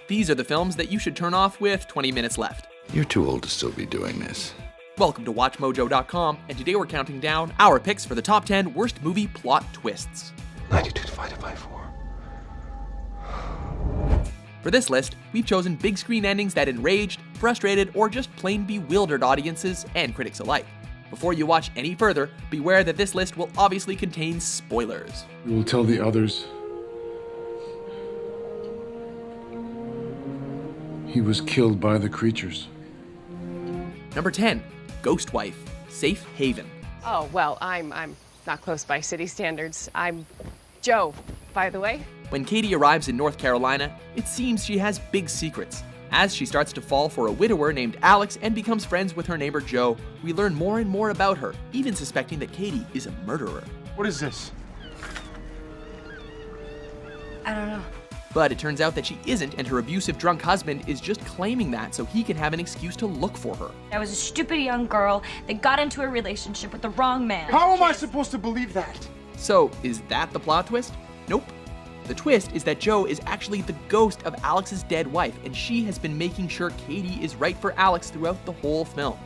These are the films that you should turn off with 20 minutes left. You're too old to still be doing this. Welcome to WatchMojo.com, and today we're counting down our picks for the top 10 worst movie plot twists. 92 divided by 4. For this list, we've chosen big screen endings that enraged, frustrated, or just plain bewildered audiences and critics alike. Before you watch any further, beware that this list will obviously contain spoilers. We will tell the others. He was killed by the creatures. Number 10, Ghost Wife, Safe Haven. Oh, well, I'm not close by city standards. I'm Joe, by the way. When Katie arrives in North Carolina, it seems she has big secrets. As she starts to fall for a widower named Alex and becomes friends with her neighbor Joe, we learn more and more about her, even suspecting that Katie is a murderer. What is this? I don't know. But it turns out that she isn't, and her abusive drunk husband is just claiming that so he can have an excuse to look for her. I was a stupid young girl that got into a relationship with the wrong man. How am I supposed to believe that? So, is that the plot twist? Nope. The twist is that Joe is actually the ghost of Alex's dead wife, and she has been making sure Katie is right for Alex throughout the whole film.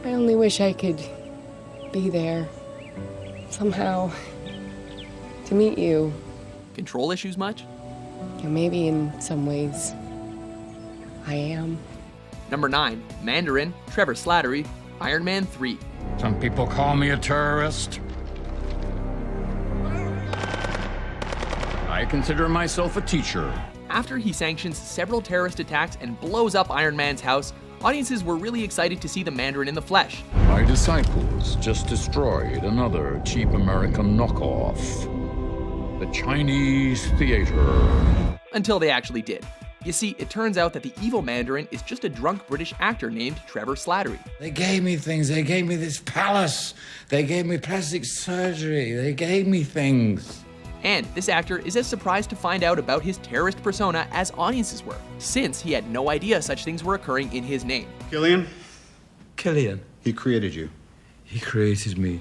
I only wish I could be there somehow to meet you. Control issues much? Yeah, maybe in some ways I am. Number 9, Mandarin, Trevor Slattery, Iron Man 3. Some people call me a terrorist. I consider myself a teacher. After he sanctions several terrorist attacks and blows up Iron Man's house, audiences were really excited to see the Mandarin in the flesh. My disciples just destroyed another cheap American knockoff. The Chinese theater. Until they actually did. You see, it turns out that the evil Mandarin is just a drunk British actor named Trevor Slattery. They gave me things. They gave me this palace. They gave me plastic surgery. They gave me things. And this actor is as surprised to find out about his terrorist persona as audiences were, since he had no idea such things were occurring in his name. Killian? Killian. He created you. He created me.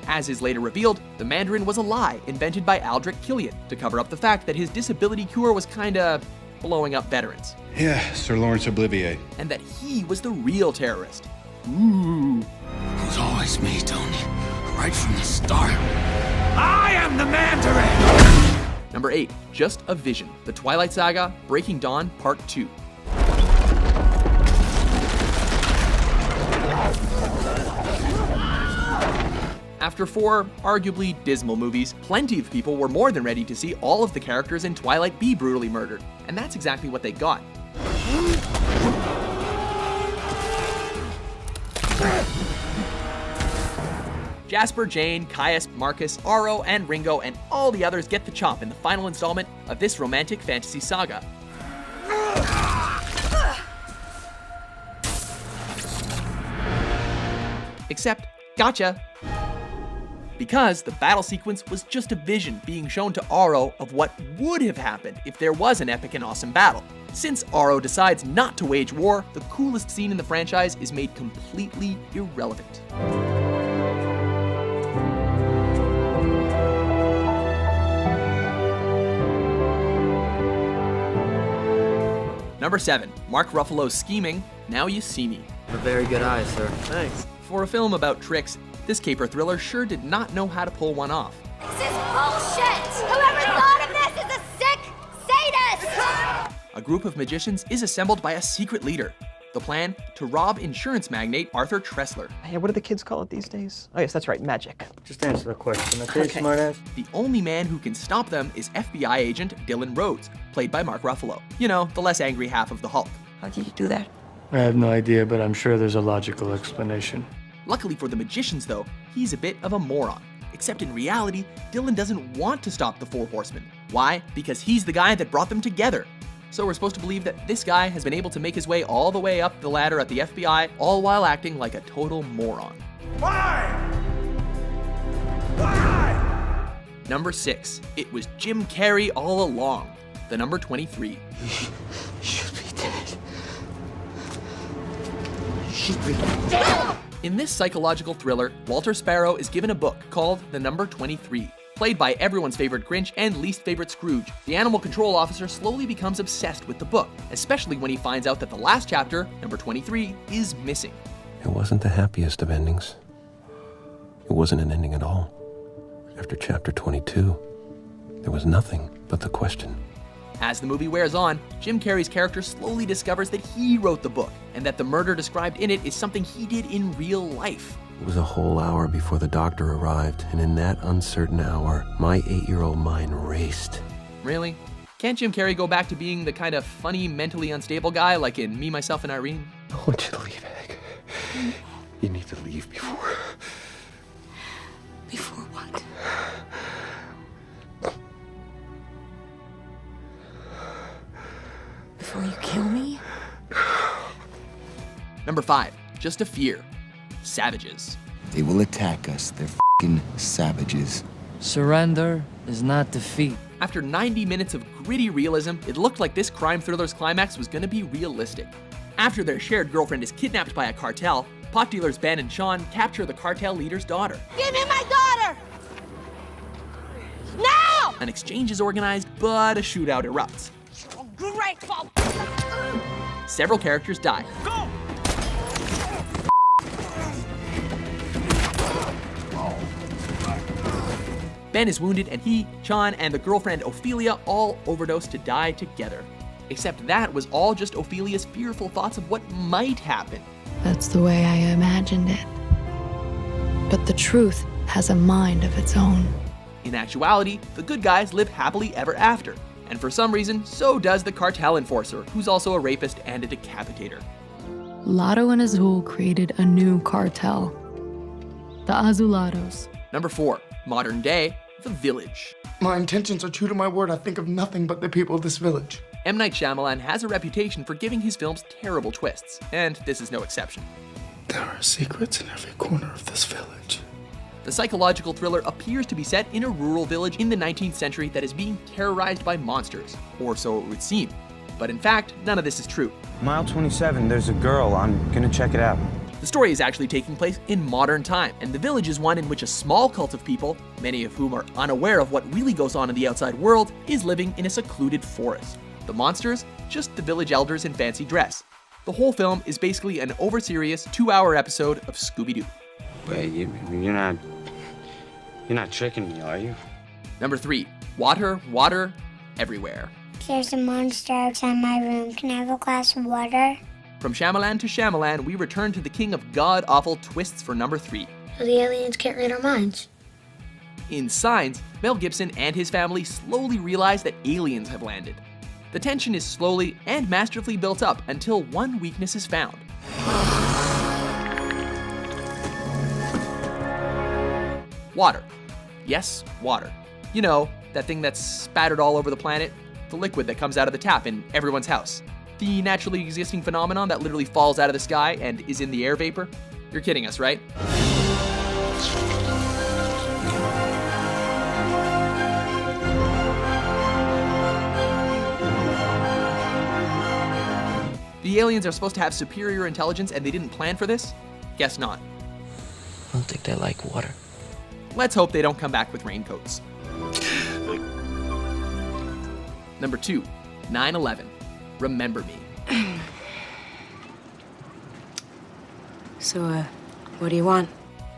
As is later revealed, the Mandarin was a lie invented by Aldrich Killian to cover up the fact that his disability cure was kinda blowing up veterans. Yeah, Sir Lawrence Olivier. And that he was the real terrorist. Ooh. It was always me, Tony. Right from the start. I am the Mandarin! Number 8, Just a Vision, The Twilight Saga, Breaking Dawn, Part 2. After 4 arguably dismal movies, plenty of people were more than ready to see all of the characters in Twilight be brutally murdered, and that's exactly what they got. Jasper, Jane, Caius, Marcus, Aro, and Ringo, and all the others get the chop in the final installment of this romantic fantasy saga. Except, gotcha! Because the battle sequence was just a vision being shown to Aro of what would have happened if there was an epic and awesome battle. Since Aro decides not to wage war, the coolest scene in the franchise is made completely irrelevant. Number 7, Mark Ruffalo's scheming, Now You See Me. A very good eye, sir. Thanks. For a film about tricks, this caper thriller sure did not know how to pull one off. This is bullshit! Whoever thought of this is a sick sadist! A group of magicians is assembled by a secret leader. The plan? To rob insurance magnate Arthur Tressler. Hey, what do the kids call it these days? Oh yes, that's right, magic. Just answer the question, okay, Okay. smartass? The only man who can stop them is FBI agent Dylan Rhodes, played by Mark Ruffalo. You know, the less angry half of the Hulk. How did you do that? I have no idea, but I'm sure there's a logical explanation. Luckily for the magicians, though, he's a bit of a moron. Except in reality, Dylan doesn't want to stop the Four Horsemen. Why? Because he's the guy that brought them together. So we're supposed to believe that this guy has been able to make his way all the way up the ladder at the FBI, all while acting like a total moron. Why? Why? Number 6. It was Jim Carrey all along. The number 23. He should be dead. In this psychological thriller, Walter Sparrow is given a book called The Number 23. Played by everyone's favorite Grinch and least favorite Scrooge, the animal control officer slowly becomes obsessed with the book, especially when he finds out that the last chapter, number 23, is missing. It wasn't the happiest of endings. It wasn't an ending at all. After chapter 22, there was nothing but the question. As the movie wears on, Jim Carrey's character slowly discovers that he wrote the book, and that the murder described in it is something he did in real life. It was a whole hour before the doctor arrived, and in that uncertain hour, my 8-year-old mind raced. Really? Can't Jim Carrey go back to being the kind of funny, mentally unstable guy like in Me, Myself, and Irene? I want you to leave, Hank. You need to leave before... Before what? Before you kill me? Number 5, Just a Fear. Savages. They will attack us. They're f***ing savages. Surrender is not defeat. After 90 minutes of gritty realism, it looked like this crime thriller's climax was gonna be realistic. After their shared girlfriend is kidnapped by a cartel, pot dealers Ben and Sean capture the cartel leader's daughter. Give me my daughter! Now! An exchange is organized, but a shootout erupts. Grateful! Several characters die. Go! Ben is wounded, and he, Sean, and the girlfriend Ophelia all overdose to die together. Except that was all just Ophelia's fearful thoughts of what might happen. That's the way I imagined it. But the truth has a mind of its own. In actuality, the good guys live happily ever after. And for some reason, so does the cartel enforcer, who's also a rapist and a decapitator. Lotto and Azul created a new cartel. The Azulados. Number 4, modern day, The Village. My intentions are true to my word. I think of nothing but the people of this village. M. Night Shyamalan has a reputation for giving his films terrible twists, and this is no exception. There are secrets in every corner of this village. The psychological thriller appears to be set in a rural village in the 19th century that is being terrorized by monsters, or so it would seem. But in fact, none of this is true. Mile 27, there's a girl. I'm gonna check it out. The story is actually taking place in modern time, and the village is one in which a small cult of people, many of whom are unaware of what really goes on in the outside world, is living in a secluded forest. The monsters? Just the village elders in fancy dress. The whole film is basically an over-serious 2-hour episode of Scooby-Doo. Wait, you're not tricking me, are you? Number 3, water, everywhere. There's a monster outside my room. Can I have a glass of water? From Shyamalan to Shyamalan, we return to the king of god-awful twists for number 3. So the aliens can't read our minds. In Signs, Mel Gibson and his family slowly realize that aliens have landed. The tension is slowly and masterfully built up until one weakness is found. Water. Yes, water. You know, that thing that's spattered all over the planet? The liquid that comes out of the tap in everyone's house. The naturally existing phenomenon that literally falls out of the sky and is in the air vapor? You're kidding us, right? The aliens are supposed to have superior intelligence and they didn't plan for this? Guess not. I don't think they like water. Let's hope they don't come back with raincoats. Number 2, 9/11. Remember Me. So, what do you want?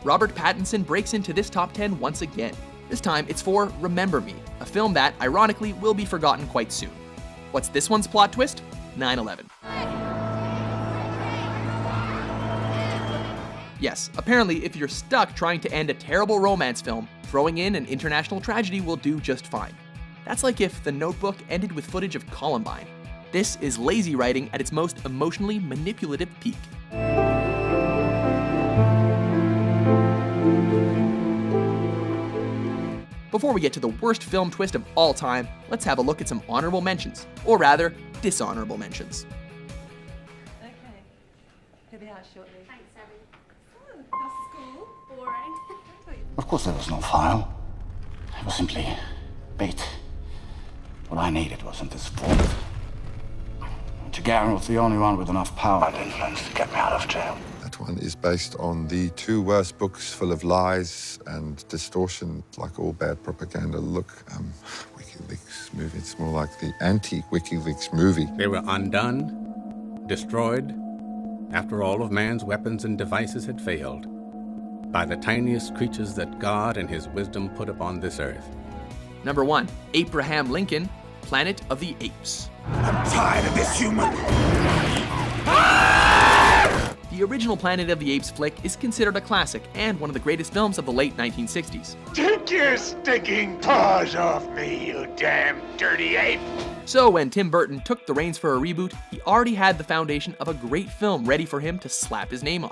Robert Pattinson breaks into this top 10 once again. This time it's for Remember Me, a film that, ironically, will be forgotten quite soon. What's this one's plot twist? 9/11. Yes, apparently if you're stuck trying to end a terrible romance film, throwing in an international tragedy will do just fine. That's like if The Notebook ended with footage of Columbine. This is lazy writing at its most emotionally manipulative peak. Before we get to the worst film twist of all time, let's have a look at some honorable mentions, or rather, dishonorable mentions. Okay. He'll be out shortly. Thanks, Abby. Oh, how's school? Boring. Of course there was no file. It was simply bait. What I needed wasn't this fault. Garen was the only one with enough power and influence to get me out of jail. This one is based on the 2 worst books full of lies and distortion, like all bad propaganda. Look, WikiLeaks movie. It's more like the anti-WikiLeaks movie. They were undone, destroyed, after all of man's weapons and devices had failed, by the tiniest creatures that God and his wisdom put upon this earth. Number 1, Abraham Lincoln, Planet of the Apes. I'm tired of this human. The original Planet of the Apes flick is considered a classic and one of the greatest films of the late 1960s. Take your stinking paws off me, you damn dirty ape! So when Tim Burton took the reins for a reboot, he already had the foundation of a great film ready for him to slap his name on.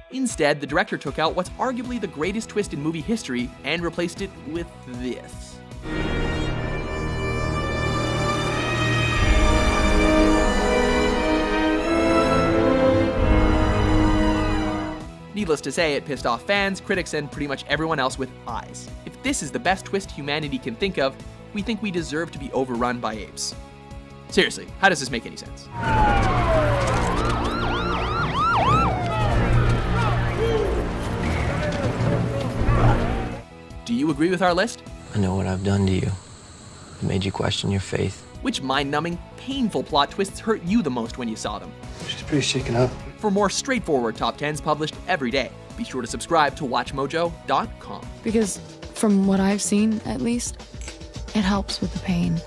Instead, the director took out what's arguably the greatest twist in movie history and replaced it with this. Needless to say, it pissed off fans, critics, and pretty much everyone else with eyes. If this is the best twist humanity can think of, we think we deserve to be overrun by apes. Seriously, how does this make any sense? Do you agree with our list? I know what I've done to you. It made you question your faith. Which mind-numbing, painful plot twists hurt you the most when you saw them? She's pretty shaken up. For more straightforward top 10s published every day, be sure to subscribe to WatchMojo.com. Because from what I've seen, at least, it helps with the pain.